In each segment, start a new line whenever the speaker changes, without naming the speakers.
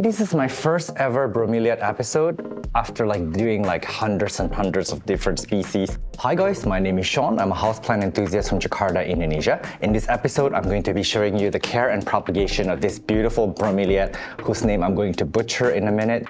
This is my first ever bromeliad episode after doing hundreds and hundreds of different species. Hi guys, my name is Sean. I'm a houseplant enthusiast from Jakarta, Indonesia. In this episode, I'm going to be showing you the care and propagation of this beautiful bromeliad, whose name I'm going to butcher in a minute.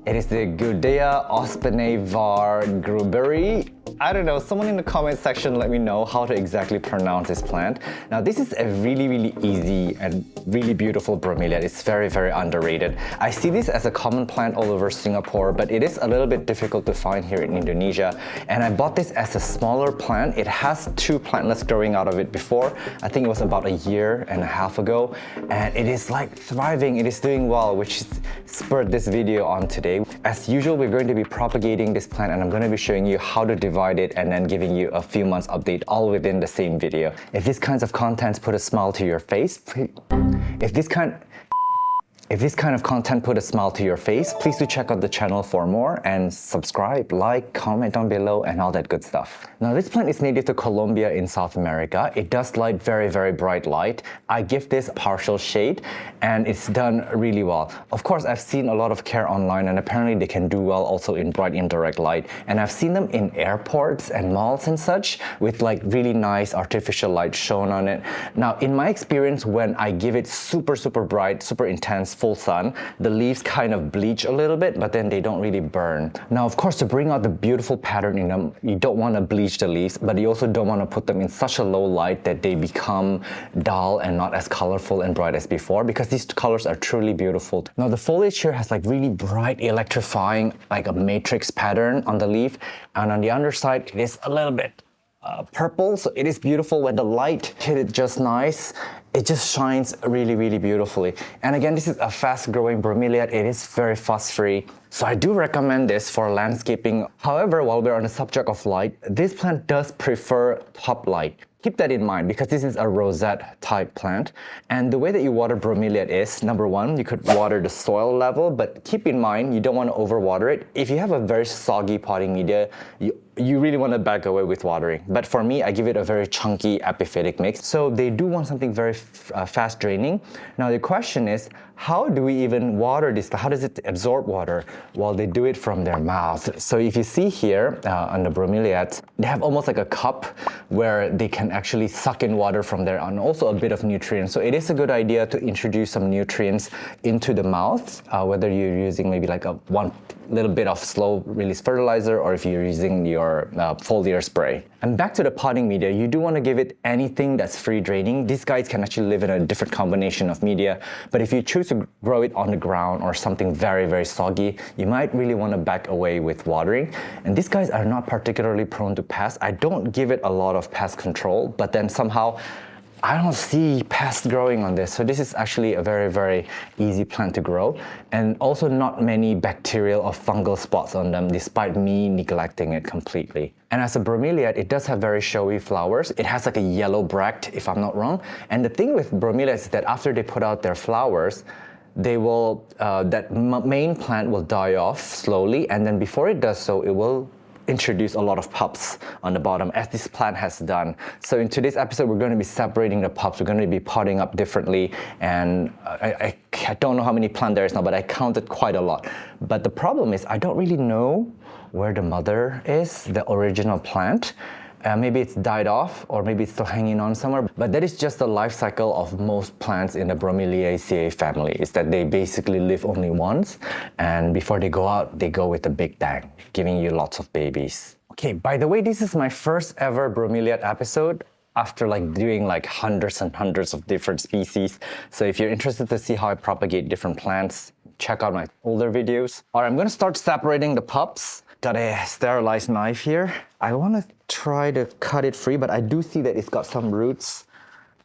It is the Goudaea ospinae var gruberi. I don't know, someone in the comment section let me know how to exactly pronounce this plant. Now this is a really easy and really beautiful bromeliad. It's very underrated. I see this as a common plant all over Singapore, but it is a little bit difficult to find here in Indonesia. And I bought this as a smaller plant. It has two plantlets growing out of it before. I think it was about a year and a half ago. And it is thriving, it is doing well, which spurred this video on today. As usual, we're going to be propagating this plant and I'm going to be showing you how to divide it and then giving you a few months update all within the same video. If these kinds of contents put a smile to your face, if this kind of content put a smile to your face, please do check out the channel for more and subscribe, like, comment down below and all that good stuff. Now this plant is native to Colombia in South America. It does like very bright light. I give this partial shade and it's done really well. Of course, I've seen a lot of care online and apparently they can do well also in bright indirect light. And I've seen them in airports and malls and such with really nice artificial light shown on it. Now in my experience, when I give it super bright, super intense, full sun, the leaves kind of bleach a little bit, but then they don't really burn. Now, of course, to bring out the beautiful pattern in them, you don't want to bleach the leaves, but you also don't want to put them in such a low light that they become dull and not as colorful and bright as before, because these colors are truly beautiful. Now, the foliage here has really bright, electrifying, a matrix pattern on the leaf, and on the underside, it is a little bit purple, so it is beautiful. When the light hit it just nice, it just shines really beautifully. And again, this is a fast growing bromeliad. It is very fuss free, so I do recommend this for landscaping. However, while we're on the subject of light, this plant does prefer top light. Keep that in mind because this is a rosette type plant. And the way that you water bromeliad is, number one, you could water the soil level, but keep in mind, you don't want to overwater it. If you have a very soggy potting media, you really want to back away with watering. But for me, I give it a very chunky epiphytic mix. So they do want something very fast draining. Now the question is, how do we even water this? How does it absorb water? Well, they do it from their mouth. So if you see here on the bromeliads, they have almost like a cup where they can actually suck in water from there and also a bit of nutrients. So it is a good idea to introduce some nutrients into the mouth, whether you're using maybe one little bit of slow release fertilizer or if you're using your foliar spray. And back to the potting media, you do want to give it anything that's free draining. These guys can actually live in a different combination of media, but if you choose to grow it on the ground or something very soggy, you might really want to back away with watering. And these guys are not particularly prone to pests. I don't give it a lot of pest control, but then somehow I don't see pests growing on this. So this is actually a very easy plant to grow, and also not many bacterial or fungal spots on them despite me neglecting it completely. And as a bromeliad, it does have very showy flowers. It has a yellow bract, if I'm not wrong. And the thing with bromeliads is that after they put out their flowers, they will, that main plant will die off slowly, and then before it does so, it will introduce a lot of pups on the bottom, as this plant has done. So in today's episode, we're going to be separating the pups. We're going to be potting up differently, and I don't know how many plants there is now, but I counted quite a lot. But the problem is I don't really know where the mother is, the original plant. Maybe it's died off, or maybe it's still hanging on somewhere. But that is just the life cycle of most plants in the Bromeliaceae family, is that they basically live only once, and before they go out, they go with a big bang, giving you lots of babies. Okay, by the way, this is my first ever bromeliad episode after doing hundreds and hundreds of different species. So if you're interested to see how I propagate different plants, check out my older videos. All right, I'm gonna start separating the pups. Got a sterilized knife here. I want to try to cut it free, but I do see that it's got some roots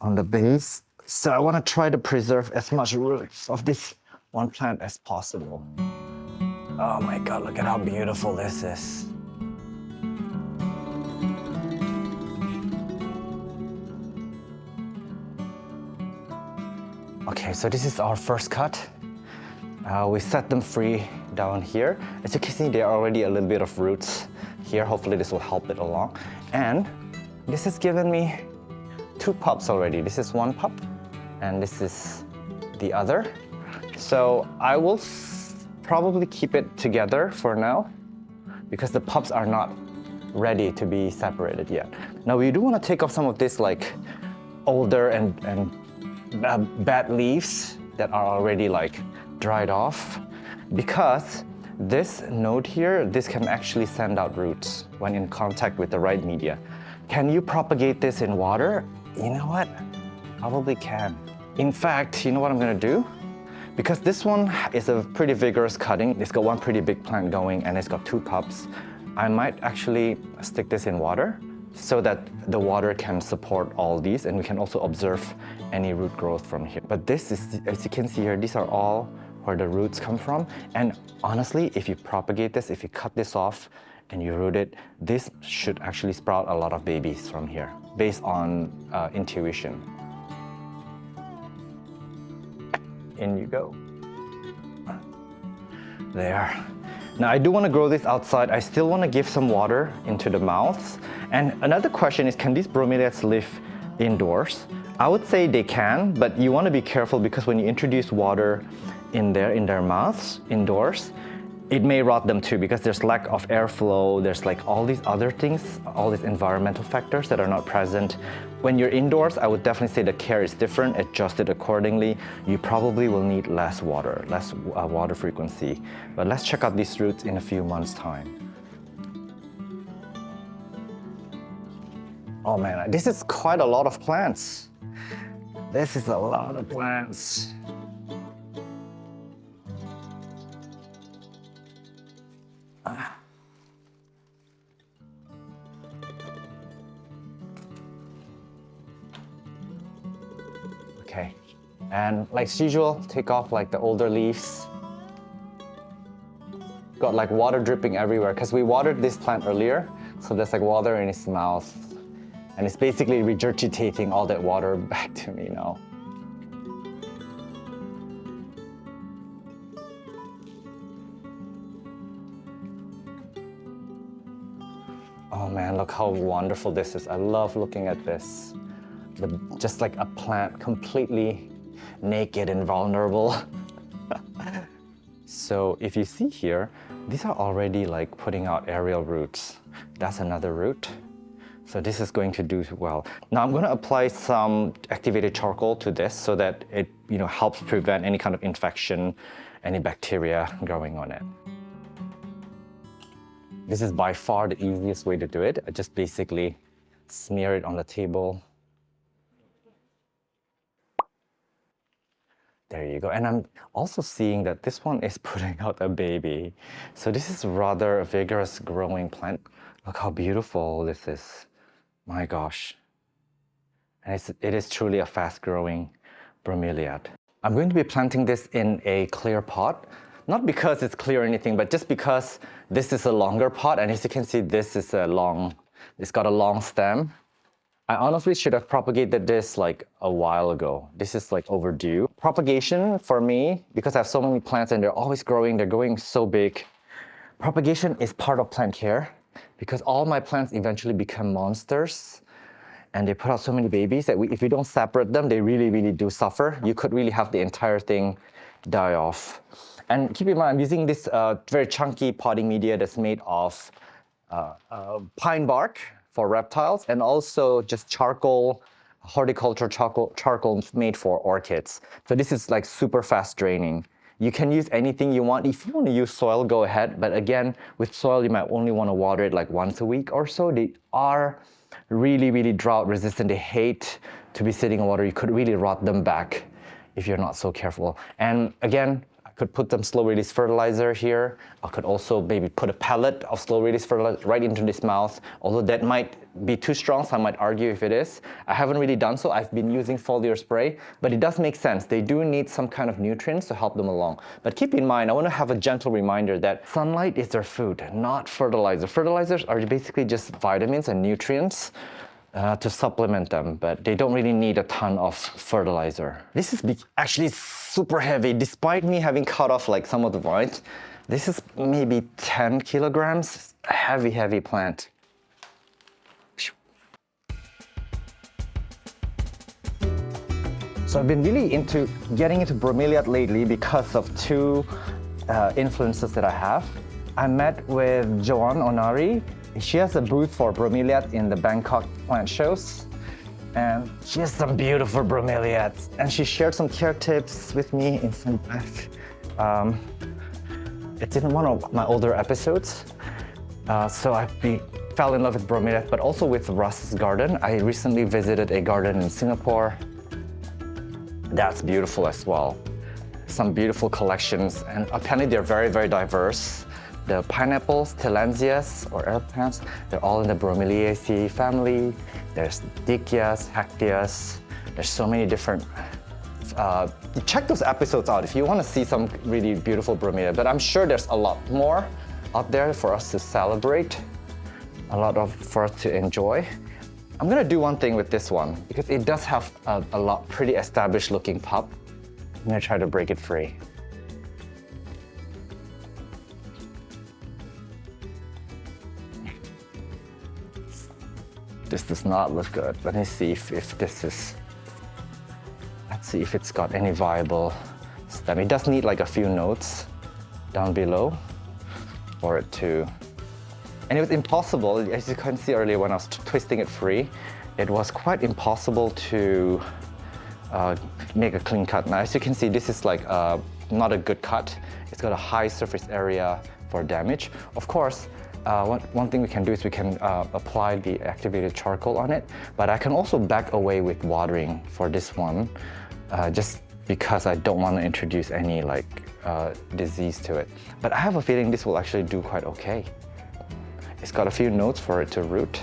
on the base. So I want to try to preserve as much roots of this one plant as possible. Oh my God, look at how beautiful this is. Okay, so this is our first cut. We set them free down here. As you can see, there are already a little bit of roots here. Hopefully this will help it along. And this has given me two pups already. This is one pup and this is the other. So I will probably keep it together for now because the pups are not ready to be separated yet. Now we do want to take off some of this like older and bad leaves that are already like dried off, because this node here, this can actually send out roots when in contact with the right media. Can you propagate this in water? You know what? Probably can. In fact, you know what I'm gonna do? Because this one is a pretty vigorous cutting, it's got one pretty big plant going and it's got 2 pups, I might actually stick this in water so that the water can support all these and we can also observe any root growth from here. But this is, as you can see here, these are all where the roots come from. And honestly, if you propagate this, if you cut this off and you root it, this should actually sprout a lot of babies from here based on intuition. In you go. There. Now I do want to grow this outside. I still want to give some water into the mouths. And another question is, can these bromeliads live indoors? I would say they can, but you want to be careful because when you introduce water in their mouths indoors, it may rot them too because there's lack of airflow, there's like all these other things, all these environmental factors that are not present. When you're indoors, I would definitely say the care is different, adjust it accordingly. You probably will need less water, less water frequency. But let's check out these roots in a few months' time. Oh man, this is quite a lot of plants. This is a lot of plants. Okay, and like usual, take off like the older leaves. Got like water dripping everywhere because we watered this plant earlier, so there's like water in its mouth. And it's basically regurgitating all that water back to me now. Oh man, look how wonderful this is. I love looking at this. Just like a plant completely naked and vulnerable. So if you see here, these are already like putting out aerial roots. That's another root. So this is going to do well. Now I'm going to apply some activated charcoal to this so that it helps prevent any kind of infection, any bacteria growing on it. This is by far the easiest way to do it. I just basically smear it on the table. There you go. And I'm also seeing that this one is putting out a baby. So this is rather a vigorous growing plant. Look how beautiful this is. My gosh. And it is truly a fast growing bromeliad. I'm going to be planting this in a clear pot. Not because it's clear or anything, but just because this is a longer pot. And as you can see, this is it's got a long stem. I honestly should have propagated this like a while ago. This is like overdue. Propagation for me, because I have so many plants and they're always growing, they're growing so big. Propagation is part of plant care because all my plants eventually become monsters and they put out so many babies that if you don't separate them, they really, really do suffer. You could really have the entire thing die off. And keep in mind, I'm using this very chunky potting media that's made of pine bark for reptiles and also just charcoal, horticulture charcoal made for orchids. So this is like super fast draining. You can use anything you want. If you want to use soil, go ahead. But again, with soil, you might only want to water it like once a week or so. They are really, really drought resistant. They hate to be sitting in water. You could really rot them back if you're not so careful. And again, could put some slow release fertilizer here. I could also maybe put a pellet of slow release fertilizer right into this mouth, although that might be too strong, so I might argue if it is. I haven't really done so. I've been using foliar spray, but it does make sense. They do need some kind of nutrients to help them along. But keep in mind, I want to have a gentle reminder that sunlight is their food, not fertilizer. Fertilizers are basically just vitamins and nutrients to supplement them, but they don't really need a ton of fertilizer. This is actually super heavy. Despite me having cut off like some of the vines, this is maybe 10 kilograms. Heavy, heavy plant. So I've been really into getting into bromeliad lately because of two influences that I have. I met with Joanne Onari. She has a booth for bromeliad in the Bangkok plant shows. And she has some beautiful bromeliads. And she shared some care tips with me in some it's in one of my older episodes. So I fell in love with bromeliad, but also with Russ's garden. I recently visited a garden in Singapore. That's beautiful as well. Some beautiful collections, and apparently they're very, very diverse. The pineapples, tillandsias, or herb plants, they're all in the Bromeliaceae family. There's Dichias, Hacteas. There's so many different. Check those episodes out if you want to see some really beautiful bromeliad. But I'm sure there's a lot more out there for us to celebrate, for us to enjoy. I'm gonna do one thing with this one because it does have a lot pretty established looking pop. I'm gonna try to break it free. This does not look good. Let me see if this is, let's see if it's got any viable stem. It does need like a few notes down below for it to, and it was impossible, as you can see earlier when I was twisting it free, it was quite impossible to make a clean cut. Now, as you can see, this is like not a good cut. It's got a high surface area for damage. Of course, one thing we can do is we can apply the activated charcoal on it, but I can also back away with watering for this one, just because I don't want to introduce any disease to it. But I have a feeling this will actually do quite okay. It's got a few notes for it to root,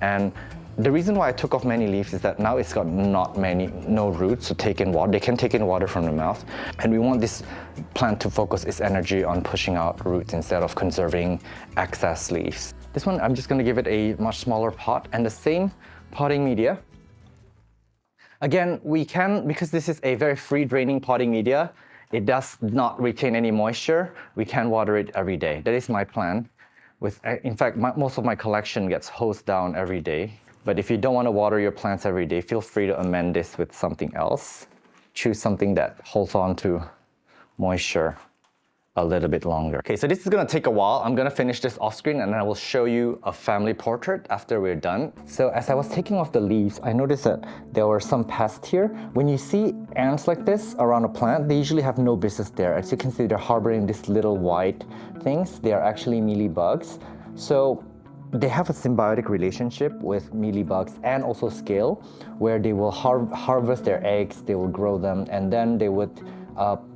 and the reason why I took off many leaves is that now it's got no roots to take in water. They can take in water from the mouth, and we want this plant to focus its energy on pushing out roots instead of conserving excess leaves. This one, I'm just going to give it a much smaller pot and the same potting media. Again, we can, because this is a very free draining potting media, it does not retain any moisture. We can water it every day. That is my plan. In fact, most of my collection gets hosed down every day. But if you don't want to water your plants every day, feel free to amend this with something else. Choose something that holds on to moisture a little bit longer. Okay, so this is gonna take a while. I'm gonna finish this off screen and then I will show you a family portrait after we're done. So as I was taking off the leaves, I noticed that there were some pests here. When you see ants like this around a plant, they usually have no business there. As you can see, they're harboring these little white things. They are actually mealybugs. So they have a symbiotic relationship with mealybugs and also scale, where they will harvest their eggs, they will grow them, and then they would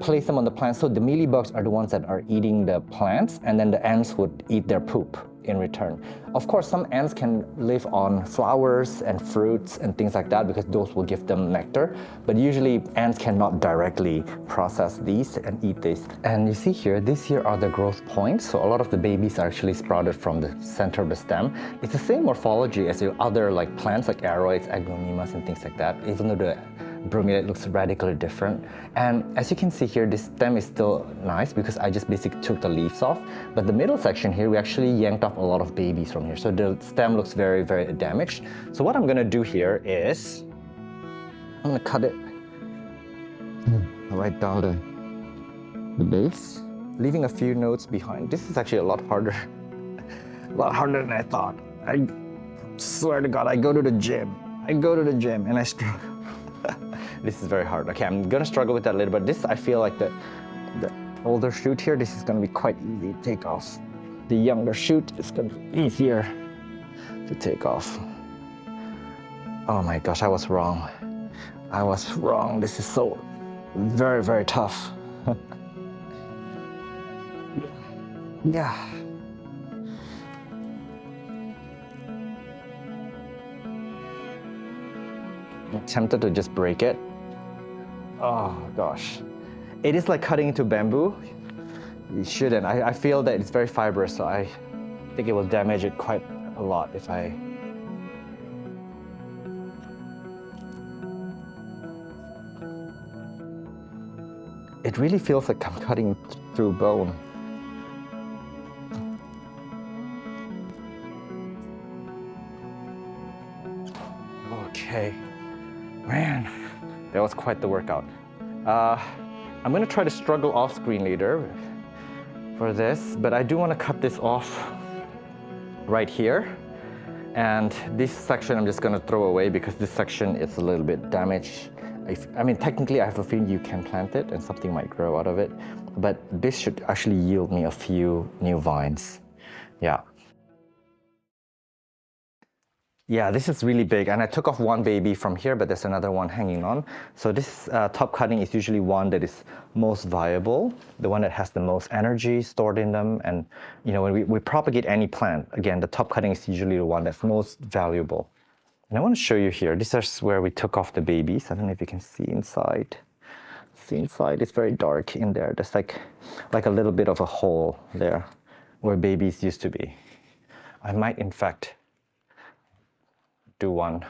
place them on the plants. So the mealybugs are the ones that are eating the plants, and then the ants would eat their poop in return. Of course, some ants can live on flowers and fruits and things like that because those will give them nectar, but usually ants cannot directly process these and eat these. And you see here, these here are the growth points. So a lot of the babies are actually sprouted from the center of the stem. It's the same morphology as your other plants like aroids, aglaonemas, and things like that, even though the bromeliad looks radically different. And as you can see here, this stem is still nice because I just basically took the leaves off. But the middle section here, we actually yanked off a lot of babies from here. So the stem looks very, very damaged. So what I'm gonna do here is, I'm gonna cut it right down the base, leaving a few notes behind. This is actually a lot harder, a lot harder than I thought. I swear to God, I go to the gym and I struggle. This is very hard. Okay, I'm gonna struggle with that a little bit. This, I feel like the older shoot here, this is gonna be quite easy to take off. The younger shoot is gonna be easier to take off. Oh my gosh, I was wrong. I was wrong. This is so very, very tough. Yeah. I'm tempted to just break it. Oh gosh. It is like cutting into bamboo. You shouldn't. I feel that it's very fibrous, so I think it will damage it quite a lot if I... It really feels like I'm cutting through bone. Okay. Man, That was quite the workout. I'm gonna try to struggle off screen later for this, but I do want to cut this off right here. And this section I'm just gonna throw away because this section is a little bit damaged. I mean, technically I have a feeling you can plant it and something might grow out of it, but this should actually yield me a few new vines. Yeah. Yeah, this is really big, and I took off one baby from here, but there's another one hanging on. So this top cutting is usually one that is most viable, the one that has the most energy stored in them. And you know, when we propagate any plant, again, the top cutting is usually the one that's most valuable. And I want to show you here, this is where we took off the babies. I don't know if you can see inside. See inside, it's very dark in there. There's like a little bit of a hole there where babies used to be. I might, in fact, do one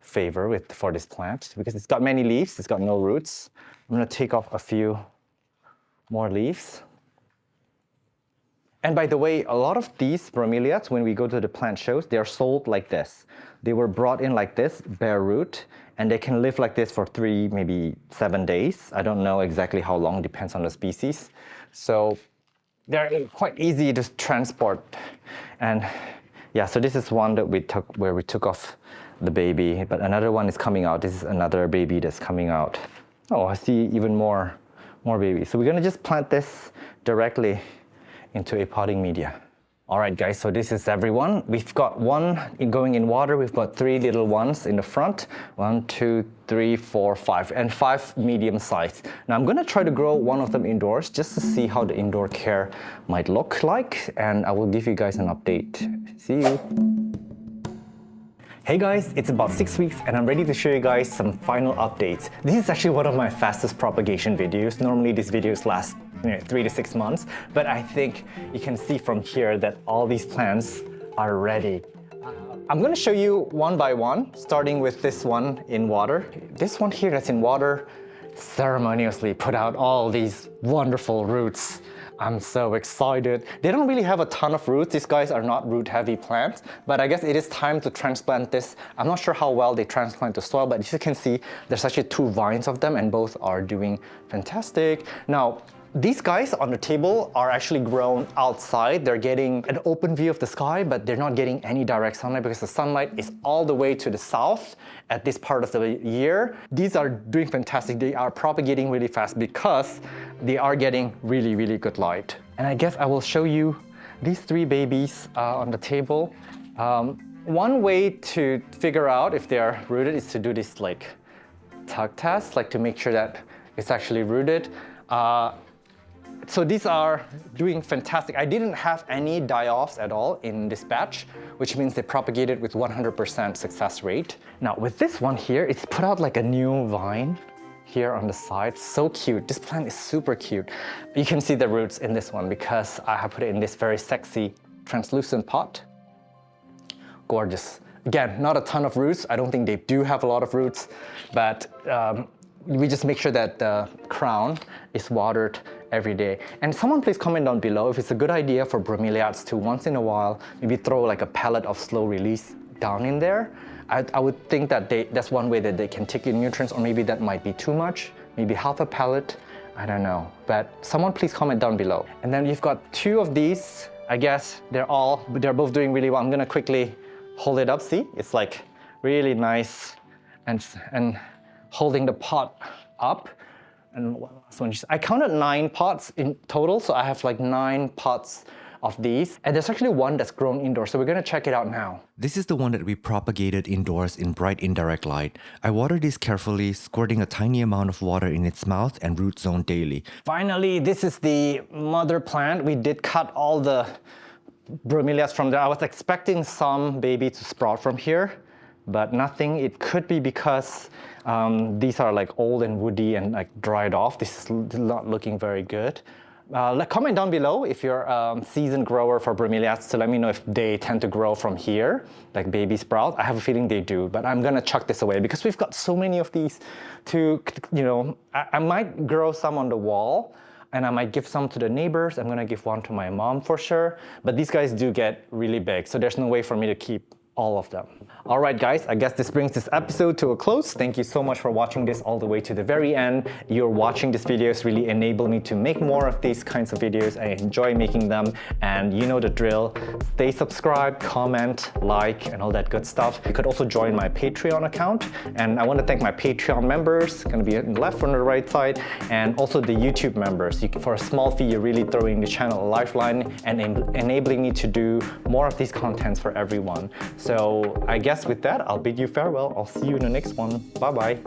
favor for this plant because it's got many leaves, it's got no roots. I'm gonna take off a few more leaves. And by the way, a lot of these bromeliads, when we go to the plant shows, they are sold like this. They were brought in like this, bare root, and they can live like this for 3, maybe 7 days. I don't know exactly how long, depends on the species. So they're quite easy to transport. And yeah, so this is one that we took off the baby, but another one is coming out. This is another baby that's coming out. Oh, I see even more babies. So we're gonna just plant this directly into a potting media. All right, guys, so this is everyone. We've got one going in water. We've got 3 little ones in the front. 1, 2, 3, 4, 5, and 5 medium size. Now I'm gonna try to grow one of them indoors just to see how the indoor care might look like, and I will give you guys an update. See you. Hey guys, it's about 6 weeks and I'm ready to show you guys some final updates. This is actually one of my fastest propagation videos. Normally these videos last 3 to 6 months, but I think you can see from here that all these plants are ready. I'm gonna show you one by one, starting with this one in water. This one here that's in water ceremoniously put out all these wonderful roots. I'm so excited. They don't really have a ton of roots. These guys are not root-heavy plants, but I guess it is time to transplant this. I'm not sure how well they transplant to soil, but as you can see, there's actually 2 vines of them and both are doing fantastic. Now, these guys on the table are actually grown outside. They're getting an open view of the sky, but they're not getting any direct sunlight because the sunlight is all the way to the south at this part of the year. These are doing fantastic. They are propagating really fast because they are getting really, really good light. And I guess I will show you these 3 babies on the table. One way to figure out if they are rooted is to do this like tug test, like to make sure that it's actually rooted. So these are doing fantastic. I didn't have any die-offs at all in this batch, which means they propagated with 100% success rate. Now with this one here, it's put out like a new vine here on the side. So cute. This plant is super cute. You can see the roots in this one because I have put it in this very sexy translucent pot. Gorgeous. Again, not a ton of roots. I don't think they do have a lot of roots, but we just make sure that the crown is watered every day. And someone please comment down below if it's a good idea for bromeliads to once in a while maybe throw like a pellet of slow release down in there. I would think that that's one way that they can take in nutrients, or maybe that might be too much, maybe half a pellet, I don't know. But someone please comment down below. And then you've got 2 of these. I guess they're both doing really well. I'm gonna quickly hold it up, see? It's like really nice and holding the pot up. And so I counted 9 pots in total, so I have like 9 pots of these. And there's actually one that's grown indoors, so we're gonna check it out now.
This is the one that we propagated indoors in bright indirect light. I watered this carefully, squirting a tiny amount of water in its mouth and root zone daily.
Finally, this is the mother plant. We did cut all the bromeliads from there. I was expecting some baby to sprout from here, but nothing. It could be because these are like old and woody and like dried off. This is not looking very good. Comment down below if you're a seasoned grower for bromeliads to let me know if they tend to grow from here, like baby sprout. I have a feeling they do, but I'm gonna chuck this away because we've got so many of these to, you know, I might grow some on the wall and I might give some to the neighbors. I'm gonna give one to my mom for sure, but these guys do get really big, so there's no way for me to keep all of them. All right, guys, I guess this brings this episode to a close. Thank you so much for watching this all the way to the very end. You're watching these videos really enable me to make more of these kinds of videos. I enjoy making them, and you know the drill. Stay subscribed, comment, like, and all that good stuff. You could also join my Patreon account, and I want to thank my Patreon members, going to be on the left or on the right side, and also the YouTube members. For a small fee, you're really throwing the channel a lifeline and enabling me to do more of these contents for everyone. So I guess with that, I'll bid you farewell. I'll see you in the next one. Bye-bye.